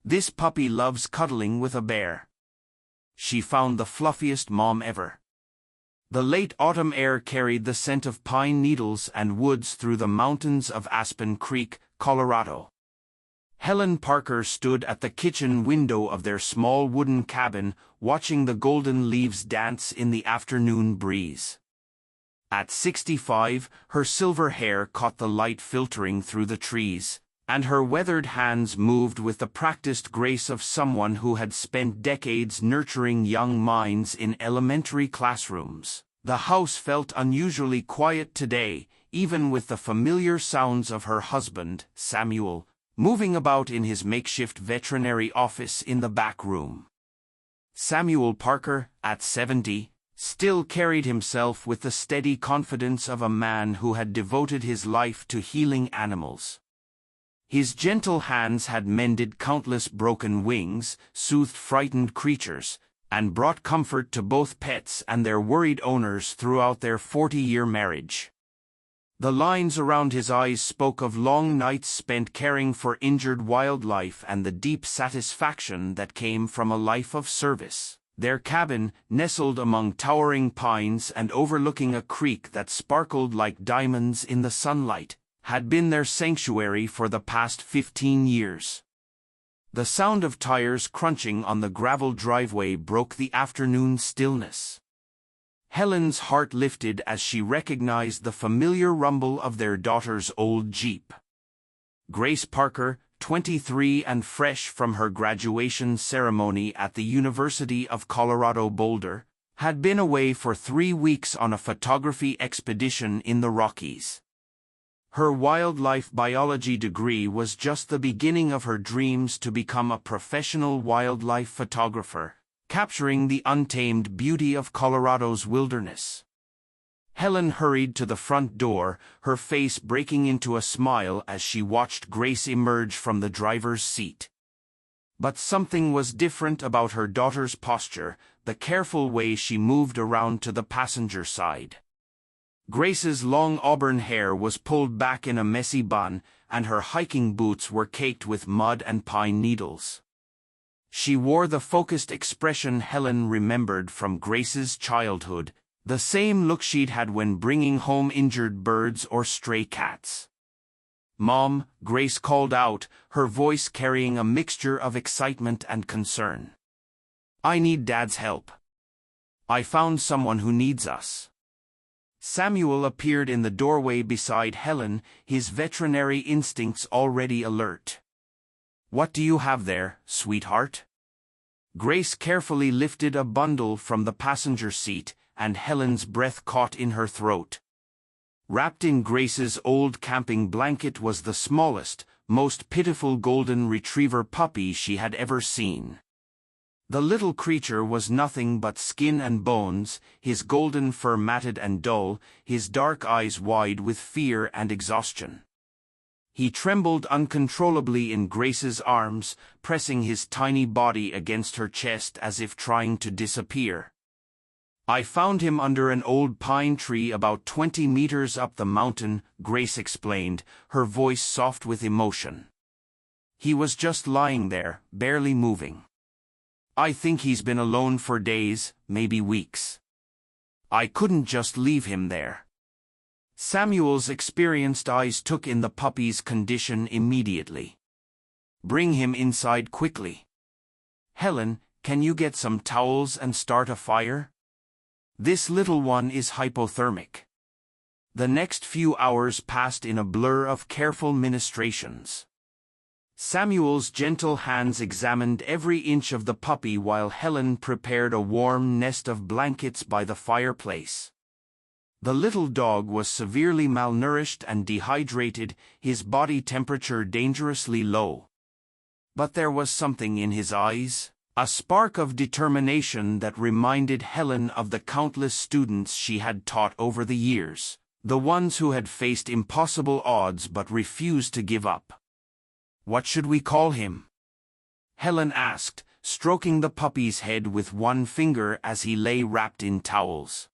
This puppy loves cuddling with a bear. She found the fluffiest mom ever. The late autumn air carried the scent of pine needles and woods through the mountains of Aspen Creek, Colorado. Helen Parker stood at the kitchen window of their small wooden cabin, watching the golden leaves dance in the afternoon breeze. At 65, her silver hair caught the light filtering through the trees, and her weathered hands moved with the practiced grace of someone who had spent decades nurturing young minds in elementary classrooms. The house felt unusually quiet today, even with the familiar sounds of her husband, Samuel, moving about in his makeshift veterinary office in the back room. Samuel Parker, at 70, still carried himself with the steady confidence of a man who had devoted his life to healing animals. His gentle hands had mended countless broken wings, soothed frightened creatures, and brought comfort to both pets and their worried owners throughout their 40-year marriage. The lines around his eyes spoke of long nights spent caring for injured wildlife and the deep satisfaction that came from a life of service. Their cabin, nestled among towering pines and overlooking a creek that sparkled like diamonds in the sunlight, had been their sanctuary for the past 15 years. The sound of tires crunching on the gravel driveway broke the afternoon stillness. Helen's heart lifted as she recognized the familiar rumble of their daughter's old Jeep. Grace Parker, 23 and fresh from her graduation ceremony at the University of Colorado Boulder, had been away for 3 weeks on a photography expedition in the Rockies. Her wildlife biology degree was just the beginning of her dreams to become a professional wildlife photographer, capturing the untamed beauty of Colorado's wilderness. Helen hurried to the front door, her face breaking into a smile as she watched Grace emerge from the driver's seat. But something was different about her daughter's posture, the careful way she moved around to the passenger side. Grace's long auburn hair was pulled back in a messy bun, and her hiking boots were caked with mud and pine needles. She wore the focused expression Helen remembered from Grace's childhood, the same look she'd had when bringing home injured birds or stray cats. "Mom," Grace called out, her voice carrying a mixture of excitement and concern. "I need Dad's help. I found someone who needs us." Samuel appeared in the doorway beside Helen, his veterinary instincts already alert. "What do you have there, sweetheart?" Grace carefully lifted a bundle from the passenger seat, and Helen's breath caught in her throat. Wrapped in Grace's old camping blanket was the smallest, most pitiful golden retriever puppy she had ever seen. The little creature was nothing but skin and bones, his golden fur matted and dull, his dark eyes wide with fear and exhaustion. He trembled uncontrollably in Grace's arms, pressing his tiny body against her chest as if trying to disappear. "I found him under an old pine tree about 20 meters up the mountain," Grace explained, her voice soft with emotion. "He was just lying there, barely moving. I think he's been alone for days, maybe weeks. I couldn't just leave him there." Samuel's experienced eyes took in the puppy's condition immediately. "Bring him inside quickly. Helen, can you get some towels and start a fire? This little one is hypothermic." The next few hours passed in a blur of careful ministrations. Samuel's gentle hands examined every inch of the puppy while Helen prepared a warm nest of blankets by the fireplace. The little dog was severely malnourished and dehydrated, his body temperature dangerously low. But there was something in his eyes, a spark of determination that reminded Helen of the countless students she had taught over the years, the ones who had faced impossible odds but refused to give up. "What should we call him?" Helen asked, stroking the puppy's head with one finger as he lay wrapped in towels.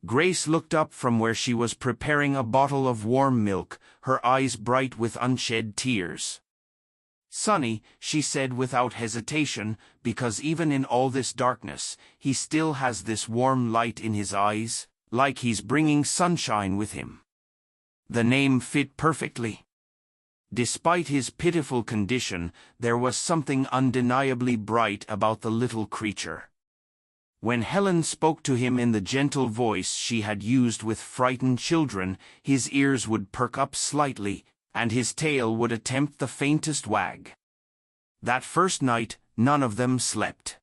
Grace looked up from where she was preparing a bottle of warm milk, her eyes bright with unshed tears. "Sunny," she said without hesitation, because even in all this darkness, he still has this warm light in his eyes, like he's bringing sunshine with him. The name fit perfectly. Despite his pitiful condition, there was something undeniably bright about the little creature. When Helen spoke to him in the gentle voice she had used with frightened children, his ears would perk up slightly, and his tail would attempt the faintest wag. That first night, none of them slept.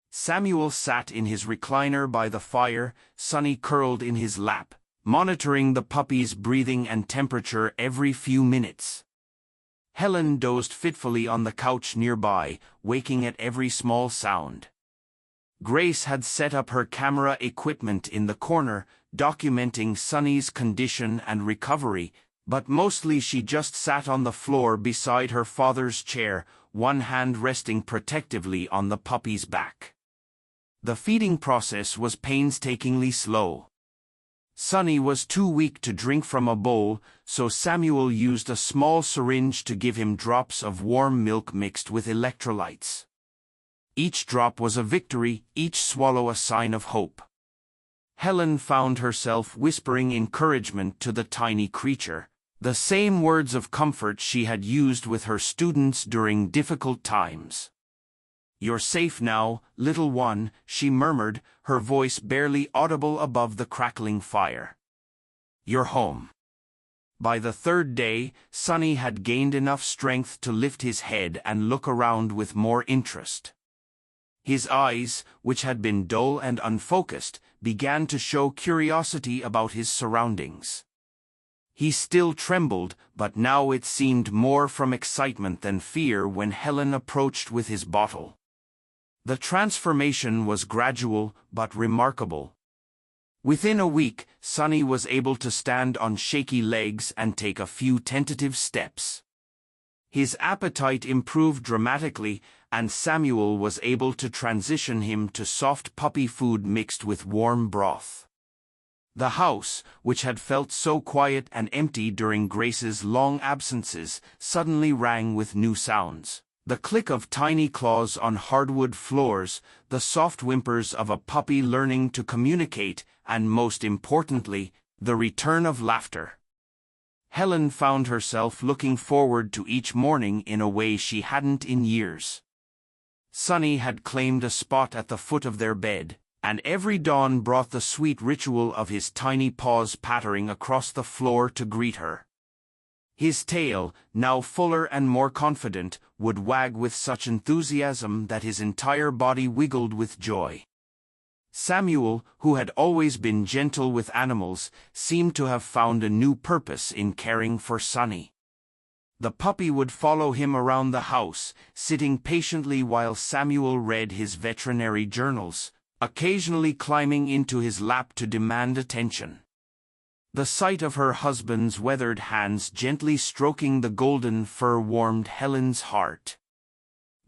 Samuel sat in his recliner by the fire, Sunny curled in his lap, monitoring the puppy's breathing and temperature every few minutes. Helen dozed fitfully on the couch nearby, waking at every small sound. Grace had set up her camera equipment in the corner, documenting Sunny's condition and recovery, but mostly she just sat on the floor beside her father's chair, one hand resting protectively on the puppy's back. The feeding process was painstakingly slow. Sunny was too weak to drink from a bowl, so Samuel used a small syringe to give him drops of warm milk mixed with electrolytes. Each drop was a victory, each swallow a sign of hope. Helen found herself whispering encouragement to the tiny creature, the same words of comfort she had used with her students during difficult times. "You're safe now, little one," she murmured, her voice barely audible above the crackling fire. "You're home." By the third day, Sunny had gained enough strength to lift his head and look around with more interest. His eyes, which had been dull and unfocused, began to show curiosity about his surroundings. He still trembled, but now it seemed more from excitement than fear when Helen approached with his bottle. The transformation was gradual but remarkable. Within a week, Sunny was able to stand on shaky legs and take a few tentative steps. His appetite improved dramatically, and Samuel was able to transition him to soft puppy food mixed with warm broth. The house, which had felt so quiet and empty during Grace's long absences, suddenly rang with new sounds. The click of tiny claws on hardwood floors, the soft whimpers of a puppy learning to communicate, and most importantly, the return of laughter. Helen found herself looking forward to each morning in a way she hadn't in years. Sunny had claimed a spot at the foot of their bed, and every dawn brought the sweet ritual of his tiny paws pattering across the floor to greet her. His tail, now fuller and more confident, would wag with such enthusiasm that his entire body wiggled with joy. Samuel, who had always been gentle with animals, seemed to have found a new purpose in caring for Sunny. The puppy would follow him around the house, sitting patiently while Samuel read his veterinary journals, occasionally climbing into his lap to demand attention. The sight of her husband's weathered hands gently stroking the golden fur warmed Helen's heart.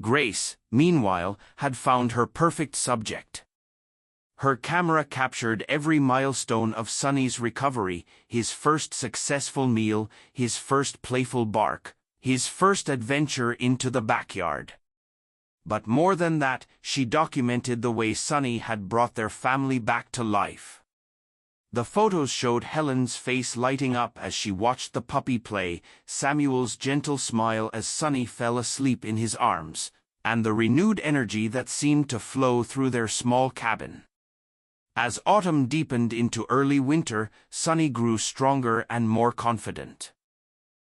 Grace, meanwhile, had found her perfect subject. Her camera captured every milestone of Sunny's recovery, his first successful meal, his first playful bark, his first adventure into the backyard. But more than that, she documented the way Sunny had brought their family back to life. The photos showed Helen's face lighting up as she watched the puppy play, Samuel's gentle smile as Sunny fell asleep in his arms, and the renewed energy that seemed to flow through their small cabin. As autumn deepened into early winter, Sunny grew stronger and more confident.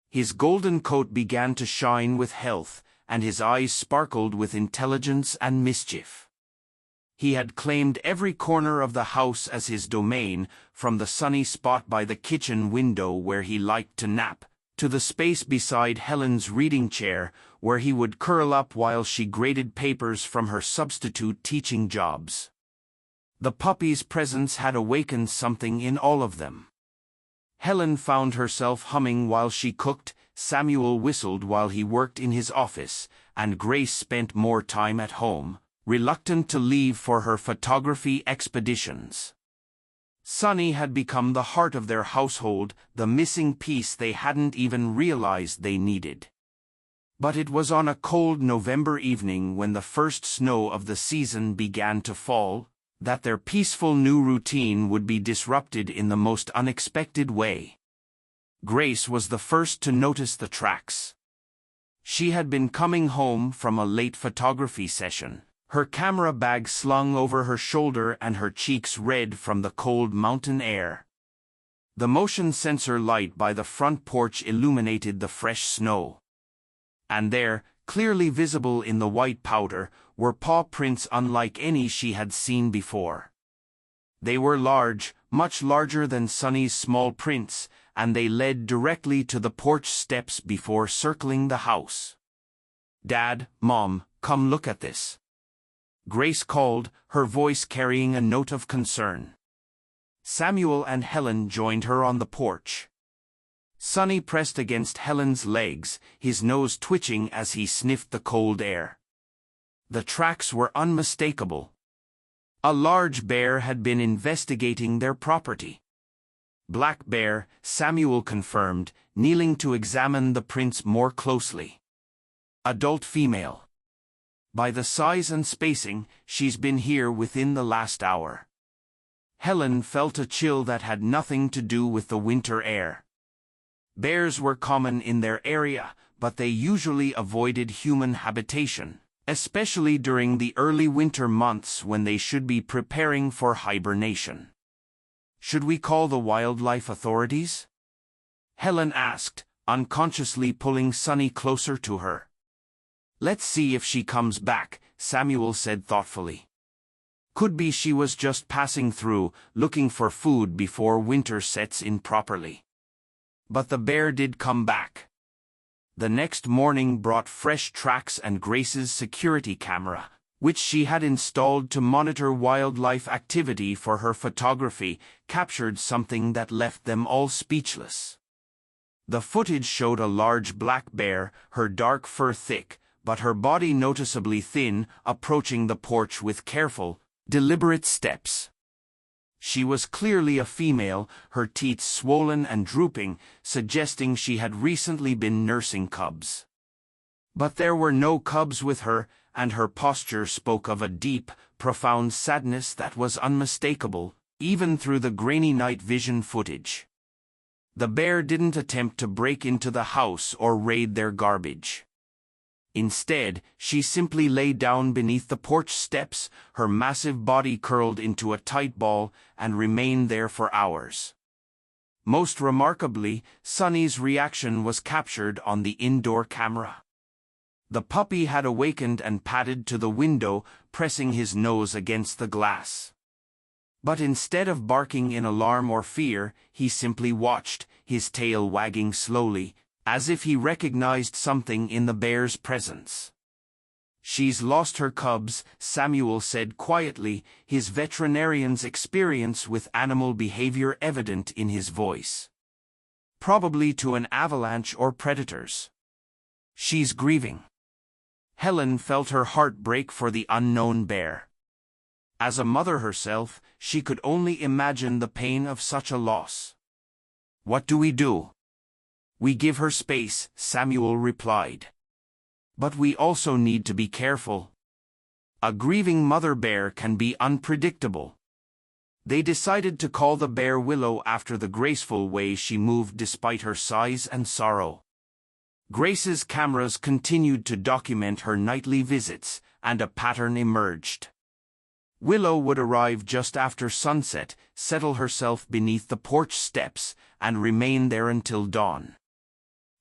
His golden coat began to shine with health, and his eyes sparkled with intelligence and mischief. He had claimed every corner of the house as his domain, from the sunny spot by the kitchen window where he liked to nap, to the space beside Helen's reading chair, where he would curl up while she graded papers from her substitute teaching jobs. The puppy's presence had awakened something in all of them. Helen found herself humming while she cooked, Samuel whistled while he worked in his office, and Grace spent more time at home, reluctant to leave for her photography expeditions. Sunny had become the heart of their household, the missing piece they hadn't even realized they needed. But it was on a cold November evening when the first snow of the season began to fall, that their peaceful new routine would be disrupted in the most unexpected way. Grace was the first to notice the tracks. She had been coming home from a late photography session, her camera bag slung over her shoulder and her cheeks red from the cold mountain air. The motion sensor light by the front porch illuminated the fresh snow. And there, clearly visible in the white powder, were paw prints unlike any she had seen before. They were large, much larger than Sunny's small prints, and they led directly to the porch steps before circling the house. "Dad, Mom, come look at this," Grace called, her voice carrying a note of concern. Samuel and Helen joined her on the porch. Sunny pressed against Helen's legs, his nose twitching as he sniffed the cold air. The tracks were unmistakable. A large bear had been investigating their property. "Black bear," Samuel confirmed, kneeling to examine the prints more closely. "Adult female. By the size and spacing, she's been here within the last hour." Helen felt a chill that had nothing to do with the winter air. Bears were common in their area, but they usually avoided human habitation, especially during the early winter months when they should be preparing for hibernation. "Should we call the wildlife authorities?" Helen asked, unconsciously pulling Sunny closer to her. "Let's see if she comes back," Samuel said thoughtfully. "Could be she was just passing through, looking for food before winter sets in properly." But the bear did come back. The next morning brought fresh tracks, and Grace's security camera, which she had installed to monitor wildlife activity for her photography, captured something that left them all speechless. The footage showed a large black bear, her dark fur thick, but her body noticeably thin, approaching the porch with careful, deliberate steps. She was clearly a female, her teeth swollen and drooping, suggesting she had recently been nursing cubs. But there were no cubs with her, and her posture spoke of a deep, profound sadness that was unmistakable, even through the grainy night vision footage. The bear didn't attempt to break into the house or raid their garbage. Instead, she simply lay down beneath the porch steps, her massive body curled into a tight ball, and remained there for hours. Most remarkably, Sunny's reaction was captured on the indoor camera. The puppy had awakened and padded to the window, pressing his nose against the glass. But instead of barking in alarm or fear, he simply watched, his tail wagging slowly, as if he recognized something in the bear's presence. "She's lost her cubs," Samuel said quietly, his veterinarian's experience with animal behavior evident in his voice. "Probably to an avalanche or predators. She's grieving." Helen felt her heart break for the unknown bear. As a mother herself, she could only imagine the pain of such a loss. "What do we do?" "We give her space," Samuel replied. "But we also need to be careful. A grieving mother bear can be unpredictable." They decided to call the bear Willow after the graceful way she moved despite her size and sorrow. Grace's cameras continued to document her nightly visits, and a pattern emerged. Willow would arrive just after sunset, settle herself beneath the porch steps, and remain there until dawn.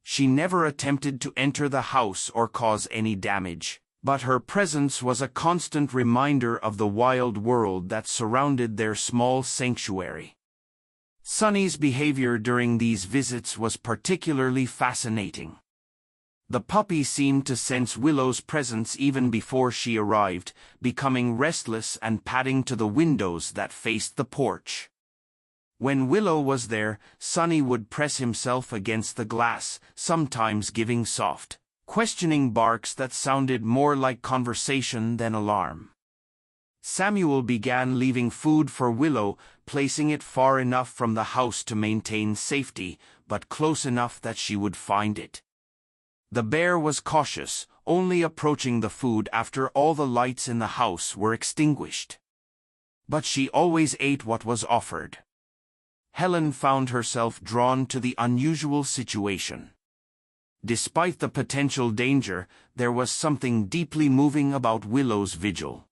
She never attempted to enter the house or cause any damage, but her presence was a constant reminder of the wild world that surrounded their small sanctuary. Sunny's behavior during these visits was particularly fascinating. The puppy seemed to sense Willow's presence even before she arrived, becoming restless and padding to the windows that faced the porch. When Willow was there, Sunny would press himself against the glass, sometimes giving soft, questioning barks that sounded more like conversation than alarm. Samuel began leaving food for Willow, placing it far enough from the house to maintain safety, but close enough that she would find it. The bear was cautious, only approaching the food after all the lights in the house were extinguished. But she always ate what was offered. Helen found herself drawn to the unusual situation. Despite the potential danger, there was something deeply moving about Willow's vigil.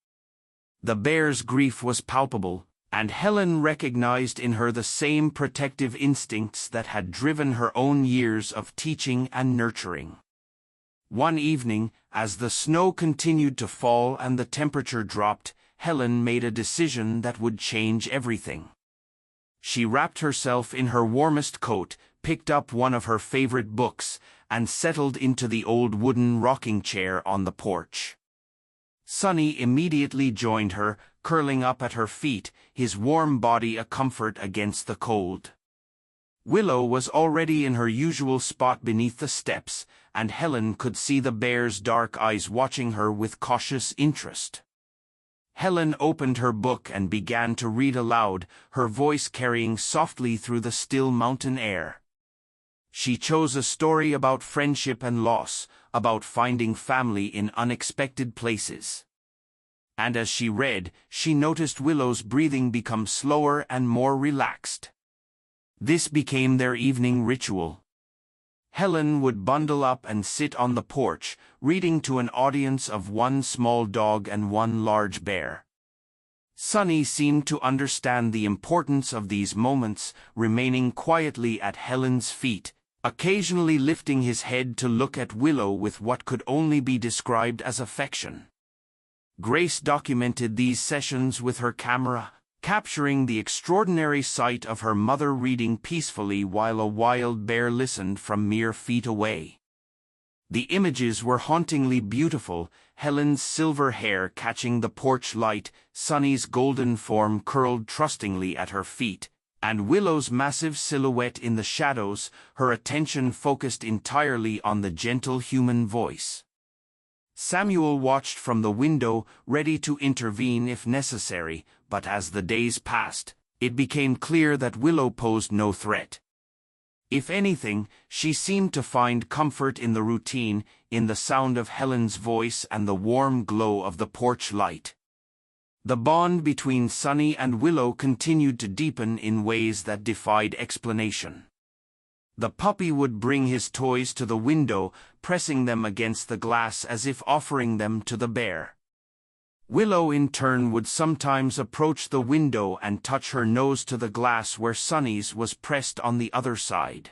The bear's grief was palpable, and Helen recognized in her the same protective instincts that had driven her own years of teaching and nurturing. One evening, as the snow continued to fall and the temperature dropped, Helen made a decision that would change everything. She wrapped herself in her warmest coat, picked up one of her favorite books, and settled into the old wooden rocking chair on the porch. Sunny immediately joined her, curling up at her feet, his warm body a comfort against the cold. Willow was already in her usual spot beneath the steps, and Helen could see the bear's dark eyes watching her with cautious interest. Helen opened her book and began to read aloud, her voice carrying softly through the still mountain air. She chose a story about friendship and loss, about finding family in unexpected places. And as she read, she noticed Willow's breathing become slower and more relaxed. This became their evening ritual. Helen would bundle up and sit on the porch, reading to an audience of one small dog and one large bear. Sunny seemed to understand the importance of these moments, remaining quietly at Helen's feet, occasionally lifting his head to look at Willow with what could only be described as affection. Grace documented these sessions with her camera, capturing the extraordinary sight of her mother reading peacefully while a wild bear listened from mere feet away. The images were hauntingly beautiful, Helen's silver hair catching the porch light, Sunny's golden form curled trustingly at her feet, and Willow's massive silhouette in the shadows, her attention focused entirely on the gentle human voice. Samuel watched from the window, ready to intervene if necessary, but as the days passed, it became clear that Willow posed no threat. If anything, she seemed to find comfort in the routine, in the sound of Helen's voice and the warm glow of the porch light. The bond between Sunny and Willow continued to deepen in ways that defied explanation. The puppy would bring his toys to the window, pressing them against the glass as if offering them to the bear. Willow in turn would sometimes approach the window and touch her nose to the glass where Sunny's was pressed on the other side.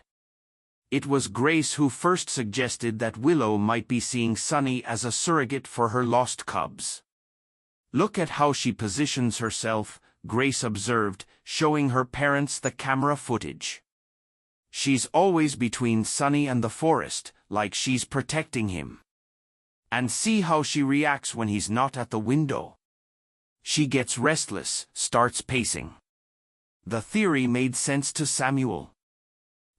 It was Grace who first suggested that Willow might be seeing Sunny as a surrogate for her lost cubs. "Look at how she positions herself," Grace observed, showing her parents the camera footage. "She's always between Sunny and the forest, like she's protecting him. And see how she reacts when he's not at the window. She gets restless, starts pacing." The theory made sense to Samuel.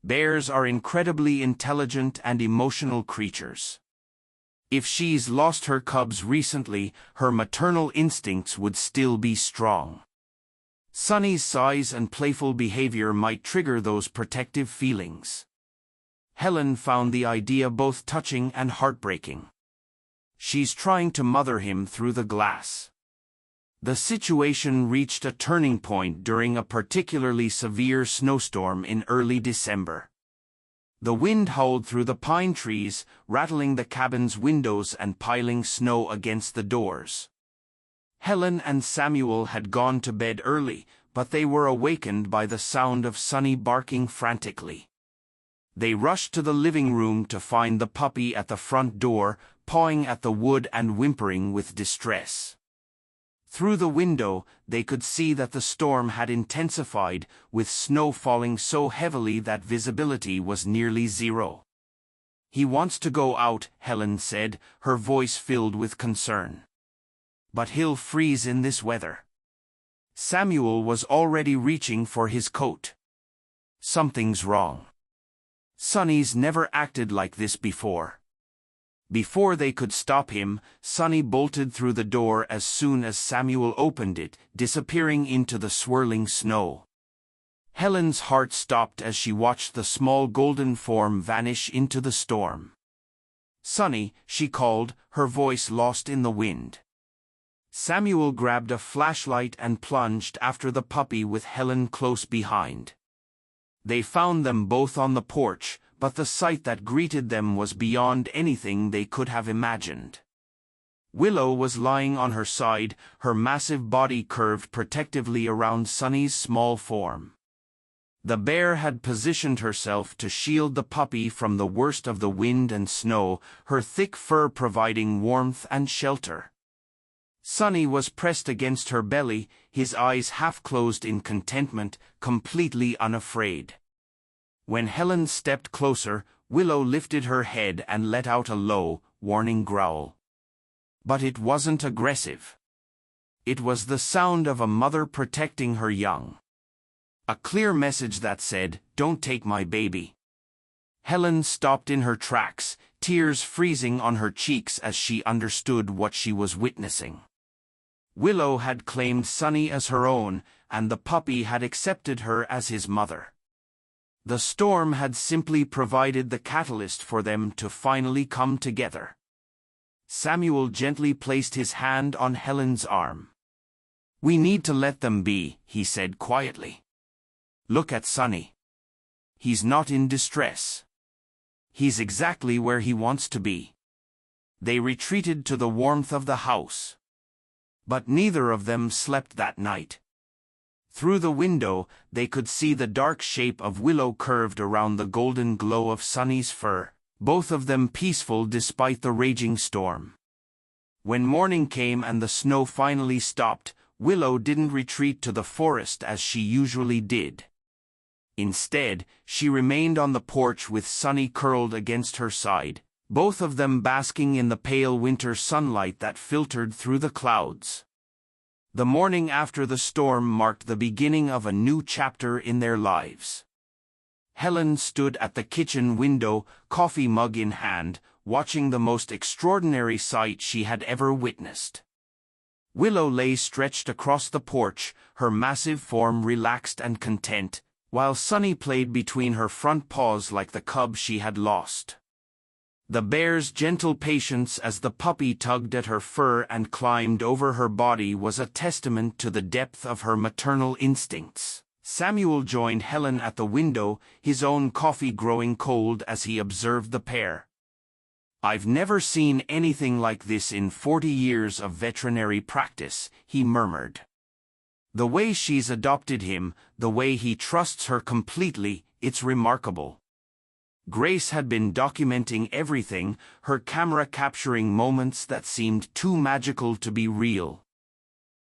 Bears are incredibly intelligent and emotional creatures. If she's lost her cubs recently, her maternal instincts would still be strong. Sunny's size and playful behavior might trigger those protective feelings. Helen found the idea both touching and heartbreaking. She's trying to mother him through the glass. The situation reached a turning point during a particularly severe snowstorm in early December. The wind howled through the pine trees, rattling the cabin's windows and piling snow against the doors. Helen and Samuel had gone to bed early, but they were awakened by the sound of Sunny barking frantically. They rushed to the living room to find the puppy at the front door, pawing at the wood and whimpering with distress. Through the window, they could see that the storm had intensified, with snow falling so heavily that visibility was nearly zero. "He wants to go out," Helen said, her voice filled with concern. "But he'll freeze in this weather." Samuel was already reaching for his coat. "Something's wrong. Sunny's never acted like this before." Before they could stop him, Sunny bolted through the door as soon as Samuel opened it, disappearing into the swirling snow. Helen's heart stopped as she watched the small golden form vanish into the storm. "Sunny," she called, her voice lost in the wind. Samuel grabbed a flashlight and plunged after the puppy with Helen close behind. They found them both on the porch, but the sight that greeted them was beyond anything they could have imagined. Willow was lying on her side, her massive body curved protectively around Sunny's small form. The bear had positioned herself to shield the puppy from the worst of the wind and snow, her thick fur providing warmth and shelter. Sunny was pressed against her belly, his eyes half closed in contentment, completely unafraid. When Helen stepped closer, Willow lifted her head and let out a low, warning growl. But it wasn't aggressive. It was the sound of a mother protecting her young. A clear message that said, "Don't take my baby." Helen stopped in her tracks, tears freezing on her cheeks as she understood what she was witnessing. Willow had claimed Sunny as her own, and the puppy had accepted her as his mother. The storm had simply provided the catalyst for them to finally come together. Samuel gently placed his hand on Helen's arm. "We need to let them be," he said quietly. "Look at Sunny. He's not in distress. He's exactly where he wants to be." They retreated to the warmth of the house. But neither of them slept that night. Through the window, they could see the dark shape of Willow curved around the golden glow of Sunny's fur, both of them peaceful despite the raging storm. When morning came and the snow finally stopped, Willow didn't retreat to the forest as she usually did. Instead, she remained on the porch with Sunny curled against her side, both of them basking in the pale winter sunlight that filtered through the clouds. The morning after the storm marked the beginning of a new chapter in their lives. Helen stood at the kitchen window, coffee mug in hand, watching the most extraordinary sight she had ever witnessed. Willow lay stretched across the porch, her massive form relaxed and content, while Sunny played between her front paws like the cub she had lost. The bear's gentle patience as the puppy tugged at her fur and climbed over her body was a testament to the depth of her maternal instincts. Samuel joined Helen at the window, his own coffee growing cold as he observed the pair. "I've never seen anything like this in 40 years of veterinary practice," he murmured. "The way she's adopted him, the way he trusts her completely, it's remarkable." Grace had been documenting everything, her camera capturing moments that seemed too magical to be real.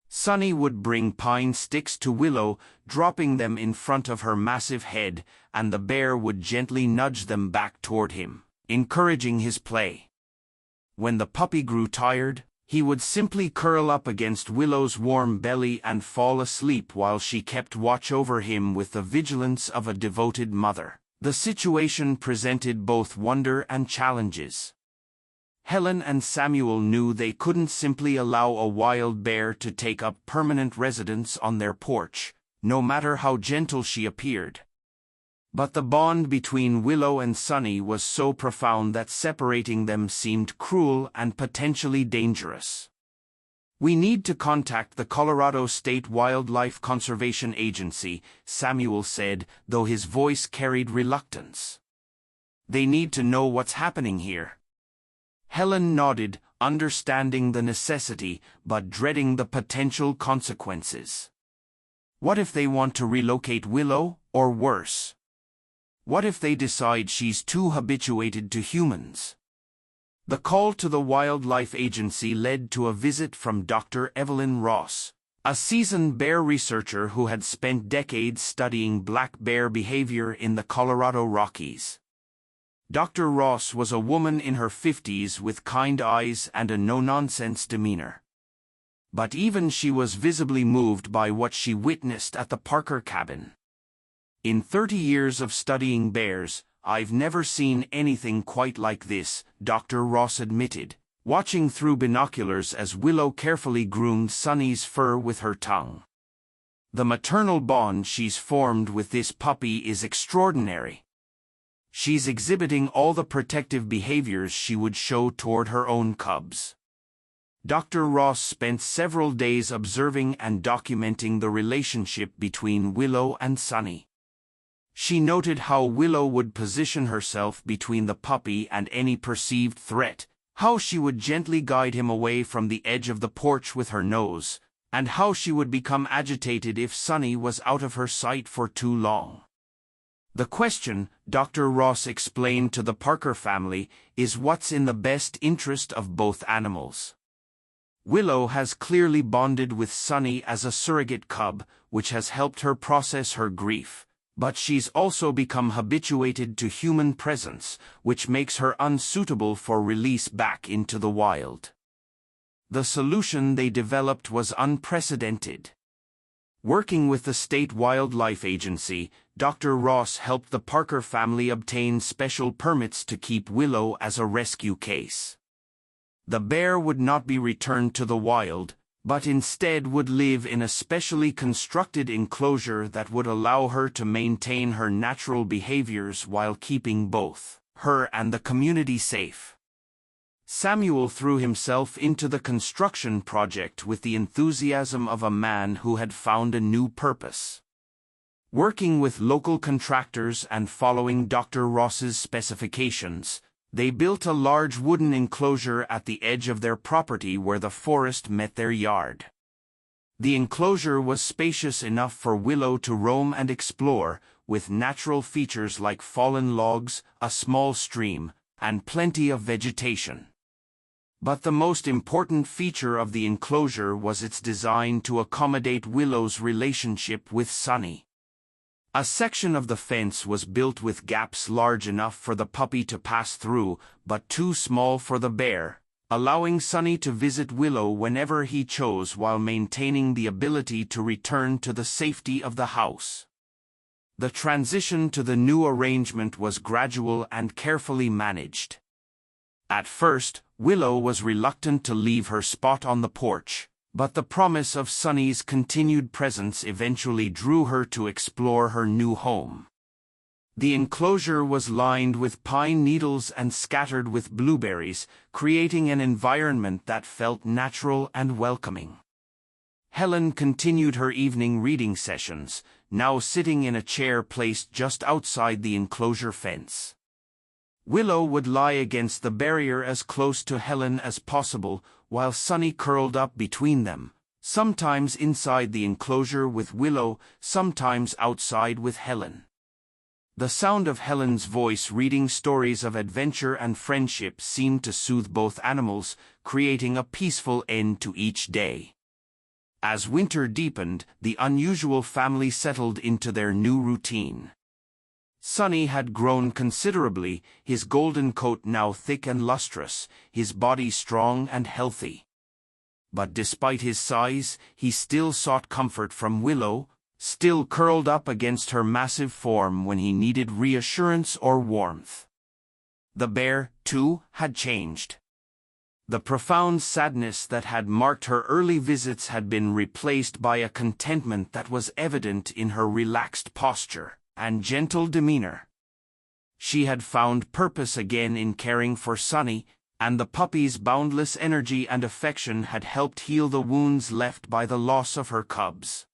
Sunny would bring pine sticks to Willow, dropping them in front of her massive head, and the bear would gently nudge them back toward him, encouraging his play. When the puppy grew tired, he would simply curl up against Willow's warm belly and fall asleep while she kept watch over him with the vigilance of a devoted mother. The situation presented both wonder and challenges. Helen and Samuel knew they couldn't simply allow a wild bear to take up permanent residence on their porch, no matter how gentle she appeared. But the bond between Willow and Sunny was so profound that separating them seemed cruel and potentially dangerous. "We need to contact the Colorado State Wildlife Conservation Agency," Samuel said, though his voice carried reluctance. "They need to know what's happening here." Helen nodded, understanding the necessity, but dreading the potential consequences. What if they want to relocate Willow, or worse? What if they decide she's too habituated to humans? The call to the Wildlife Agency led to a visit from Dr. Evelyn Ross, a seasoned bear researcher who had spent decades studying black bear behavior in the Colorado Rockies. Dr. Ross was a woman in her 50s with kind eyes and a no-nonsense demeanor. But even she was visibly moved by what she witnessed at the Parker cabin. "In 30 years of studying bears, I've never seen anything quite like this," Dr. Ross admitted, watching through binoculars as Willow carefully groomed Sunny's fur with her tongue. "The maternal bond she's formed with this puppy is extraordinary. She's exhibiting all the protective behaviors she would show toward her own cubs. Dr. Ross spent several days observing and documenting the relationship between Willow and Sunny. She noted how Willow would position herself between the puppy and any perceived threat, how she would gently guide him away from the edge of the porch with her nose, and how she would become agitated if Sunny was out of her sight for too long. The question, Dr. Ross explained to the Parker family, is what's in the best interest of both animals. Willow has clearly bonded with Sunny as a surrogate cub, which has helped her process her grief, but she's also become habituated to human presence, which makes her unsuitable for release back into the wild. The solution they developed was unprecedented. Working with the State Wildlife Agency, Dr. Ross helped the Parker family obtain special permits to keep Willow as a rescue case. The bear would not be returned to the wild, but instead would live in a specially constructed enclosure that would allow her to maintain her natural behaviors while keeping both her and the community safe. Samuel threw himself into the construction project with the enthusiasm of a man who had found a new purpose. Working with local contractors and following Dr. Ross's specifications, they built a large wooden enclosure at the edge of their property where the forest met their yard. The enclosure was spacious enough for Willow to roam and explore, with natural features like fallen logs, a small stream, and plenty of vegetation. But the most important feature of the enclosure was its design to accommodate Willow's relationship with Sunny. A section of the fence was built with gaps large enough for the puppy to pass through, but too small for the bear, allowing Sunny to visit Willow whenever he chose while maintaining the ability to return to the safety of the house. The transition to the new arrangement was gradual and carefully managed. At first, Willow was reluctant to leave her spot on the porch, but the promise of Sunny's continued presence eventually drew her to explore her new home. The enclosure was lined with pine needles and scattered with blueberries, creating an environment that felt natural and welcoming. Helen continued her evening reading sessions, now sitting in a chair placed just outside the enclosure fence. Willow would lie against the barrier as close to Helen as possible, while Sunny curled up between them, sometimes inside the enclosure with Willow, sometimes outside with Helen. The sound of Helen's voice reading stories of adventure and friendship seemed to soothe both animals, creating a peaceful end to each day. As winter deepened, the unusual family settled into their new routine. Sunny had grown considerably, his golden coat now thick and lustrous, his body strong and healthy. But despite his size, he still sought comfort from Willow, still curled up against her massive form when he needed reassurance or warmth. The bear, too, had changed. The profound sadness that had marked her early visits had been replaced by a contentment that was evident in her relaxed posture and gentle demeanor. She had found purpose again in caring for Sunny, and the puppy's boundless energy and affection had helped heal the wounds left by the loss of her cubs.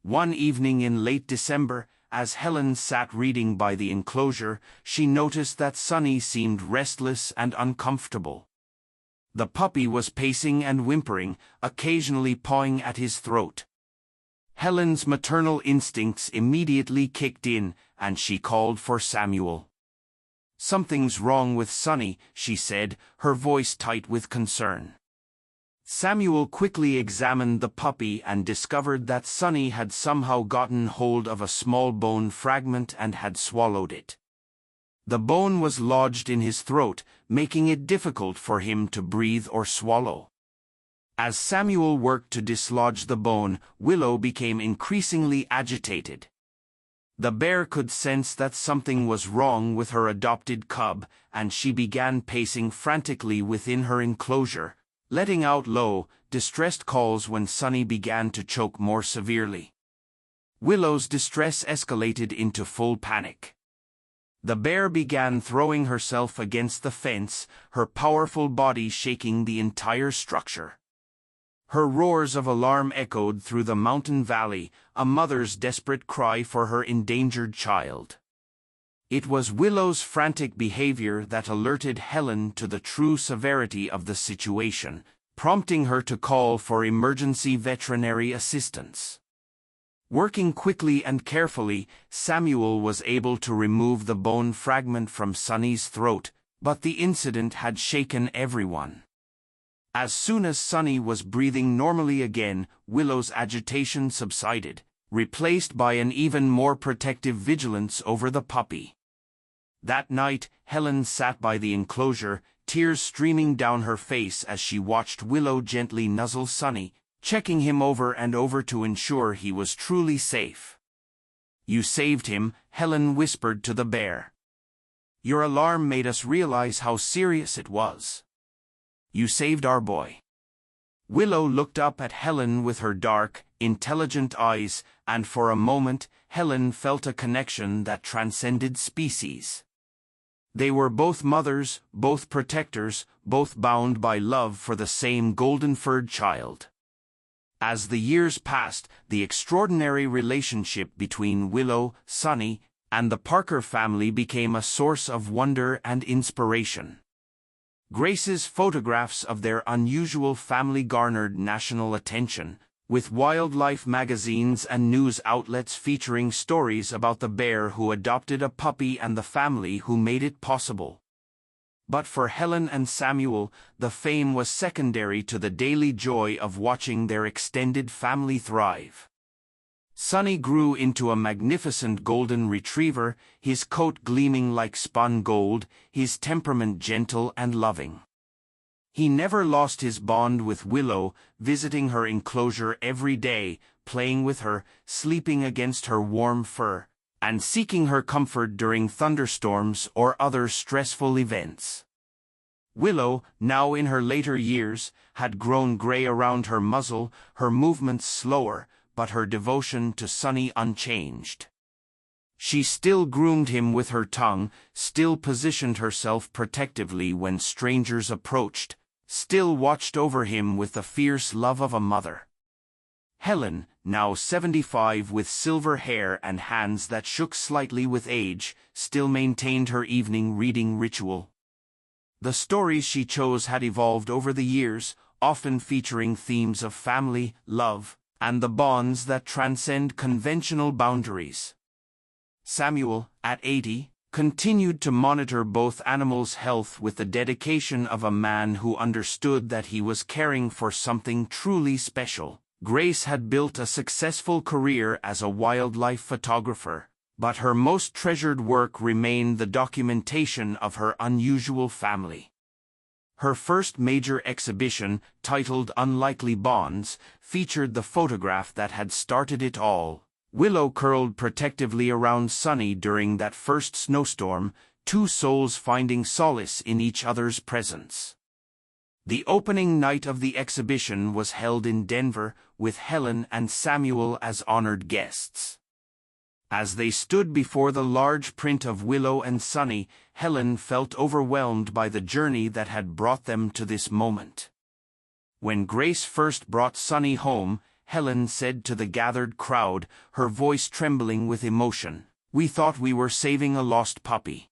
One evening in late December, as Helen sat reading by the enclosure, she noticed that Sunny seemed restless and uncomfortable. The puppy was pacing and whimpering, occasionally pawing at his throat. Helen's maternal instincts immediately kicked in, and she called for Samuel. "Something's wrong with Sunny," she said, her voice tight with concern. Samuel quickly examined the puppy and discovered that Sunny had somehow gotten hold of a small bone fragment and had swallowed it. The bone was lodged in his throat, making it difficult for him to breathe or swallow. As Samuel worked to dislodge the bone, Willow became increasingly agitated. The bear could sense that something was wrong with her adopted cub, and she began pacing frantically within her enclosure, letting out low, distressed calls when Sunny began to choke more severely. Willow's distress escalated into full panic. The bear began throwing herself against the fence, her powerful body shaking the entire structure. Her roars of alarm echoed through the mountain valley, a mother's desperate cry for her endangered child. It was Willow's frantic behavior that alerted Helen to the true severity of the situation, prompting her to call for emergency veterinary assistance. Working quickly and carefully, Samuel was able to remove the bone fragment from Sunny's throat, but the incident had shaken everyone. As soon as Sunny was breathing normally again, Willow's agitation subsided, replaced by an even more protective vigilance over the puppy. That night, Helen sat by the enclosure, tears streaming down her face as she watched Willow gently nuzzle Sunny, checking him over and over to ensure he was truly safe. "You saved him," Helen whispered to the bear. "Your alarm made us realize how serious it was. You saved our boy." Willow looked up at Helen with her dark, intelligent eyes, and for a moment, Helen felt a connection that transcended species. They were both mothers, both protectors, both bound by love for the same golden-furred child. As the years passed, the extraordinary relationship between Willow, Sunny, and the Parker family became a source of wonder and inspiration. Grace's photographs of their unusual family garnered national attention, with wildlife magazines and news outlets featuring stories about the bear who adopted a puppy and the family who made it possible. But for Helen and Samuel, the fame was secondary to the daily joy of watching their extended family thrive. Sunny grew into a magnificent golden retriever, his coat gleaming like spun gold, his temperament gentle and loving. He never lost his bond with Willow, visiting her enclosure every day, playing with her, sleeping against her warm fur, and seeking her comfort during thunderstorms or other stressful events. Willow, now in her later years, had grown gray around her muzzle, her movements slower, but her devotion to Sunny unchanged. She still groomed him with her tongue, still positioned herself protectively when strangers approached, still watched over him with the fierce love of a mother. Helen, now 75 with silver hair and hands that shook slightly with age, still maintained her evening reading ritual. The stories she chose had evolved over the years, often featuring themes of family, love, and the bonds that transcend conventional boundaries. Samuel, at 80, continued to monitor both animals' health with the dedication of a man who understood that he was caring for something truly special. Grace had built a successful career as a wildlife photographer, but her most treasured work remained the documentation of her unusual family. Her first major exhibition, titled Unlikely Bonds, featured the photograph that had started it all. Willow curled protectively around Sunny during that first snowstorm, two souls finding solace in each other's presence. The opening night of the exhibition was held in Denver, with Helen and Samuel as honored guests. As they stood before the large print of Willow and Sunny, Helen felt overwhelmed by the journey that had brought them to this moment. When Grace first brought Sunny home, Helen said to the gathered crowd, her voice trembling with emotion, "We thought we were saving a lost puppy.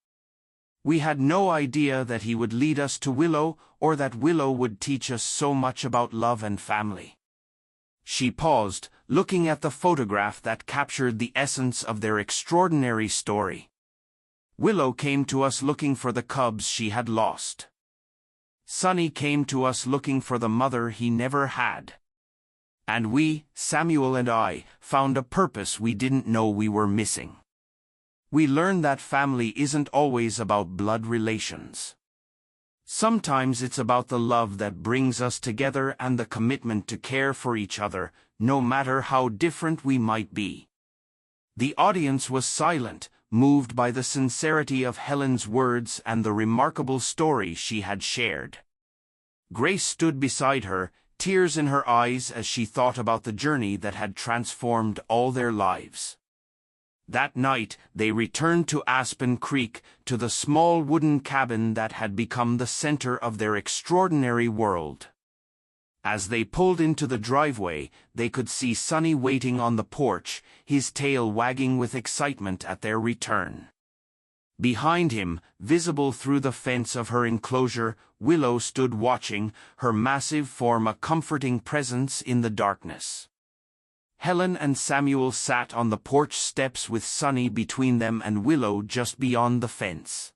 We had no idea that he would lead us to Willow, or that Willow would teach us so much about love and family." She paused, looking at the photograph that captured the essence of their extraordinary story. "Willow came to us looking for the cubs she had lost. Sunny came to us looking for the mother he never had. And we, Samuel and I, found a purpose we didn't know we were missing. We learned that family isn't always about blood relations. Sometimes it's about the love that brings us together and the commitment to care for each other, no matter how different we might be." The audience was silent, moved by the sincerity of Helen's words and the remarkable story she had shared. Grace stood beside her, tears in her eyes as she thought about the journey that had transformed all their lives. That night, they returned to Aspen Creek, to the small wooden cabin that had become the center of their extraordinary world. As they pulled into the driveway, they could see Sunny waiting on the porch, his tail wagging with excitement at their return. Behind him, visible through the fence of her enclosure, Willow stood watching, her massive form a comforting presence in the darkness. Helen and Samuel sat on the porch steps with Sunny between them and Willow just beyond the fence.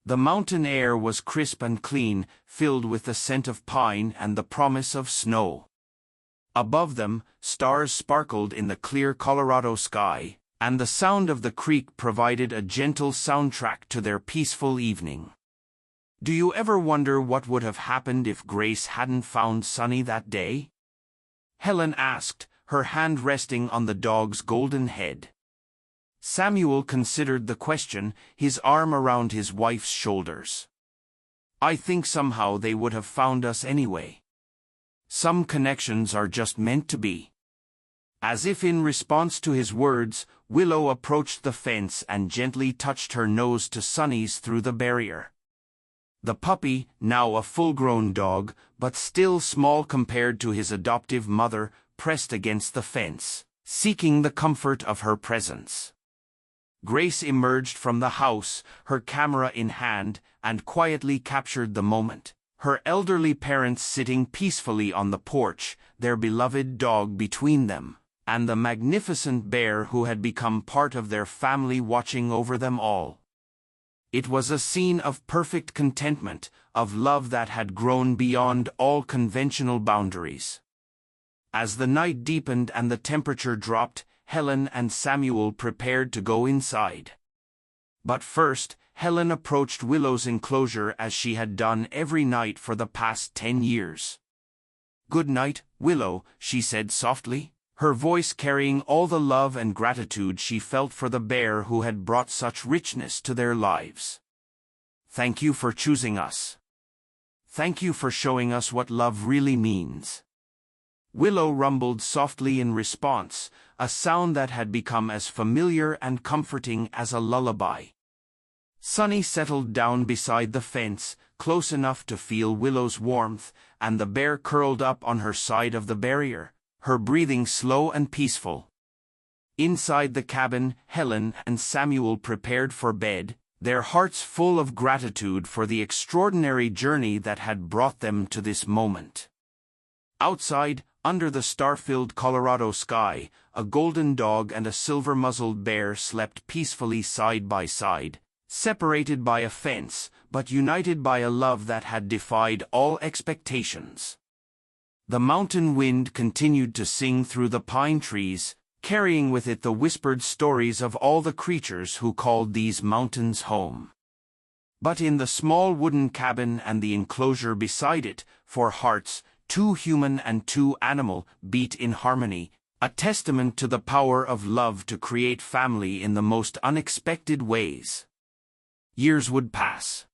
The mountain air was crisp and clean, filled with the scent of pine and the promise of snow. Above them, stars sparkled in the clear Colorado sky, and the sound of the creek provided a gentle soundtrack to their peaceful evening. Do you ever wonder what would have happened if Grace hadn't found Sunny that day? Helen asked, her hand resting on the dog's golden head. Samuel considered the question, his arm around his wife's shoulders. I think somehow they would have found us anyway. Some connections are just meant to be. As if in response to his words, Willow approached the fence and gently touched her nose to Sunny's through the barrier. The puppy, now a full-grown dog, but still small compared to his adoptive mother, pressed against the fence, seeking the comfort of her presence. Grace emerged from the house, her camera in hand, and quietly captured the moment. Her elderly parents sitting peacefully on the porch, their beloved dog between them, and the magnificent bear who had become part of their family watching over them all. It was a scene of perfect contentment, of love that had grown beyond all conventional boundaries. As the night deepened and the temperature dropped, Helen and Samuel prepared to go inside. But first, Helen approached Willow's enclosure as she had done every night for the past 10 years. "Good night, Willow," she said softly, her voice carrying all the love and gratitude she felt for the bear who had brought such richness to their lives. "Thank you for choosing us. Thank you for showing us what love really means." Willow rumbled softly in response, a sound that had become as familiar and comforting as a lullaby. Sunny settled down beside the fence, close enough to feel Willow's warmth, and the bear curled up on her side of the barrier, her breathing slow and peaceful. Inside the cabin, Helen and Samuel prepared for bed, their hearts full of gratitude for the extraordinary journey that had brought them to this moment. Outside, under the star-filled Colorado sky, a golden dog and a silver-muzzled bear slept peacefully side by side, separated by a fence, but united by a love that had defied all expectations. The mountain wind continued to sing through the pine trees, carrying with it the whispered stories of all the creatures who called these mountains home. But in the small wooden cabin and the enclosure beside it, four hearts, two human and two animal, beat in harmony, a testament to the power of love to create family in the most unexpected ways. Years would pass.